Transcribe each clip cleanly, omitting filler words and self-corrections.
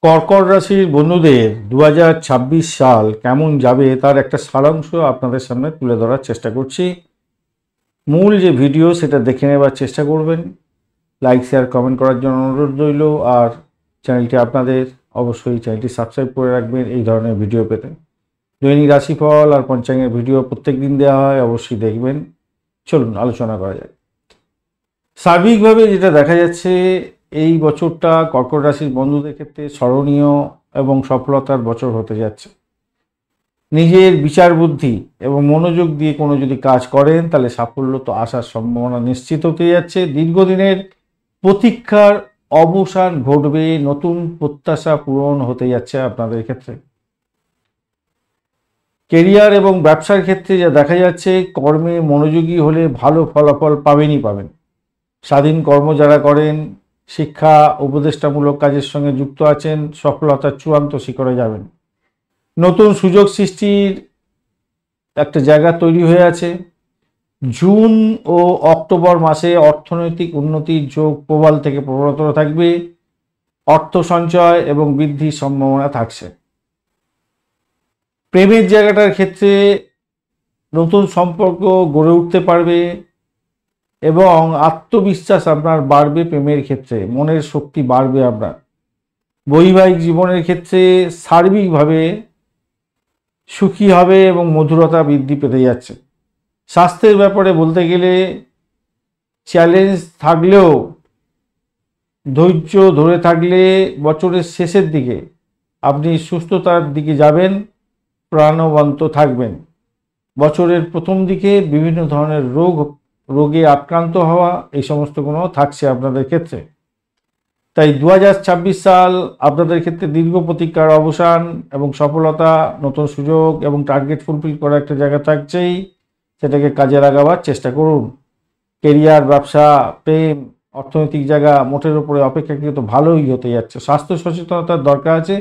কর্কট রাশির বন্ধুদের 2026 সাল কেমন যাবে তার একটা সারাংশ আপনাদের সামনে তুলে ধরার চেষ্টা করছি। মূল যে ভিডিও সেটা দেখে নেবার চেষ্টা করবেন। লাইক শেয়ার কমেন্ট করার জন্য অনুরোধ রইল। আর চ্যানেলটি আপনাদের অবশ্যই চ্যানেলটি সাবস্ক্রাইব করে রাখবেন এই ধরনের ভিডিও পেতে। দৈনিক রাশিফল আর পঞ্চাঙ্গের ভিডিও প্রত্যেক দিন দেওয়া হয়, অবশ্যই দেখবেন। চলুন আলোচনা করা যায়। সার্বিকভাবে যেটা দেখা যাচ্ছে, এই বছরটা কর্কট রাশির বন্ধুদের ক্ষেত্রে স্মরণীয় এবং সফলতার বছর হতে যাচ্ছে। নিজের বিচার বুদ্ধি এবং মনোযোগ দিয়ে কোনো যদি কাজ করেন তাহলে সাফল্য তো আসার সম্ভাবনা নিশ্চিত হতে যাচ্ছে। দীর্ঘদিনের প্রতীক্ষার অবসান ঘটবে, নতুন প্রত্যাশা পূরণ হতে যাচ্ছে আপনাদের ক্ষেত্রে। কেরিয়ার এবং ব্যবসার ক্ষেত্রে যা দেখা যাচ্ছে, কর্মে মনোযোগী হলে ভালো ফলাফল পাবেন। স্বাধীন কর্ম যারা করেন, শিক্ষা উপদেষ্টামূলক কাজের সঙ্গে যুক্ত আছেন, সফলতার চূড়ান্ত শিখরে যাবেন। নতুন সুযোগ সৃষ্টির একটা জায়গা তৈরি হয়ে আছে। জুন ও অক্টোবর মাসে অর্থনৈতিক উন্নতির যোগ প্রবল থেকে প্রবলতর থাকবে। অর্থ সঞ্চয় এবং বৃদ্ধির সম্ভাবনা থাকছে। প্রেমের জায়গাটার ক্ষেত্রে নতুন সম্পর্ক গড়ে উঠতে পারবে এবং আত্মবিশ্বাস আপনার বাড়বে। প্রেমের ক্ষেত্রে মনের শক্তি বাড়বে আপনার। বৈবাহিক জীবনের ক্ষেত্রে সার্বিকভাবে সুখী হবে এবং মধুরতা বৃদ্ধি পেতে যাচ্ছে। স্বাস্থ্যের ব্যাপারে বলতে গেলে চ্যালেঞ্জ থাকলেও ধৈর্য ধরে থাকলে বছরের শেষের দিকে আপনি সুস্থতার দিকে যাবেন, প্রাণবন্ত থাকবেন। বছরের প্রথম দিকে বিভিন্ন ধরনের রোগে আক্রান্ত হওয়া এই সমস্ত কোনো থাকছে আপনাদের ক্ষেত্রে। তাই 2026 সাল আপনাদের ক্ষেত্রে দীর্ঘ প্রতীক্ষার অবসান এবং সফলতা, নতুন সুযোগ এবং টার্গেট ফুলফিল করার একটা জায়গা থাকছেই। সেটাকে কাজে লাগাবার চেষ্টা করুন। কেরিয়ার, ব্যবসা, প্রেম, অর্থনৈতিক জায়গা মোটের উপরে অপেক্ষাকৃত ভালোই হতে যাচ্ছে। স্বাস্থ্য সচেতনতার দরকার আছে।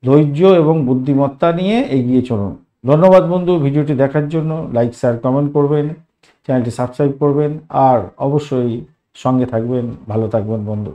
ধৈর্য এবং বুদ্ধিমত্তা নিয়ে এগিয়ে চলুন। ধন্যবাদ বন্ধু, ভিডিওটি দেখার জন্য। লাইক শেয়ার কমেন্ট করবেন, চ্যানেলটি সাবস্ক্রাইব করবেন আর অবশ্যই সঙ্গে থাকবেন। ভালো থাকবেন বন্ধু।